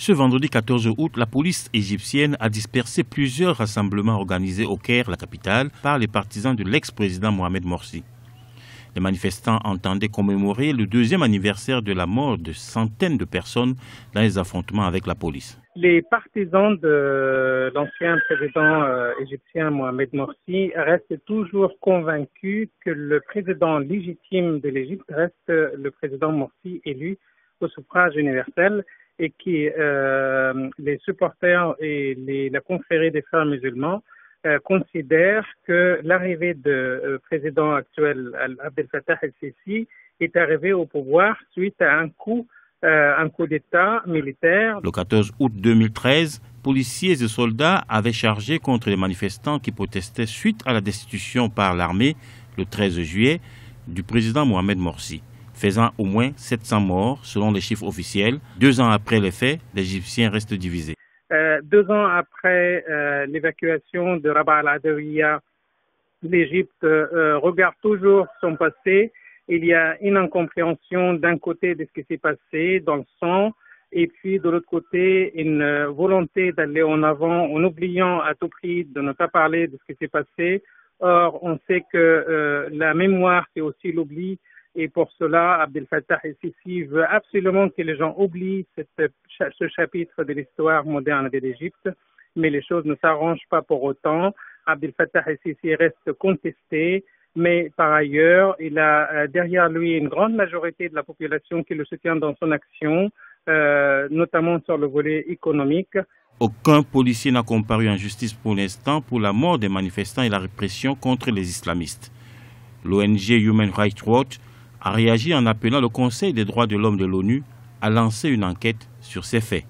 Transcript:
Ce vendredi 14 août, la police égyptienne a dispersé plusieurs rassemblements organisés au Caire, la capitale, par les partisans de l'ex-président Mohamed Morsi. Les manifestants entendaient commémorer le deuxième anniversaire de la mort de centaines de personnes dans les affrontements avec la police. Les partisans de l'ancien président égyptien Mohamed Morsi restent toujours convaincus que le président légitime de l'Égypte reste le président Morsi élu au suffrage universel et que les supporters et la confrérie des frères musulmans considèrent que l'arrivée du président actuel Abdel Fattah el-Sisi est arrivé au pouvoir suite à un coup d'État militaire. Le 14 août 2013, policiers et soldats avaient chargé contre les manifestants qui protestaient suite à la destitution par l'armée, le 13 juillet, du président Mohamed Morsi, faisant au moins 700 morts selon les chiffres officiels. 2 ans après les faits, les Égyptiens restent divisés. 2 ans après l'évacuation de Rabaa al-Adawiya, l'Égypte regarde toujours son passé. Il y a une incompréhension d'un côté de ce qui s'est passé dans le sang et puis de l'autre côté une volonté d'aller en avant en oubliant à tout prix de ne pas parler de ce qui s'est passé. Or, on sait que la mémoire, c'est aussi l'oubli. Et pour cela, Abdel Fattah el-Sisi veut absolument que les gens oublient ce chapitre de l'histoire moderne de l'Égypte. Mais les choses ne s'arrangent pas pour autant. Abdel Fattah el-Sisi reste contesté. Mais par ailleurs, il a derrière lui une grande majorité de la population qui le soutient dans son action, notamment sur le volet économique. Aucun policier n'a comparu en justice pour l'instant pour la mort des manifestants et la répression contre les islamistes. L'ONG Human Rights Watch a réagi en appelant le Conseil des droits de l'homme de l'ONU à lancer une enquête sur ces faits.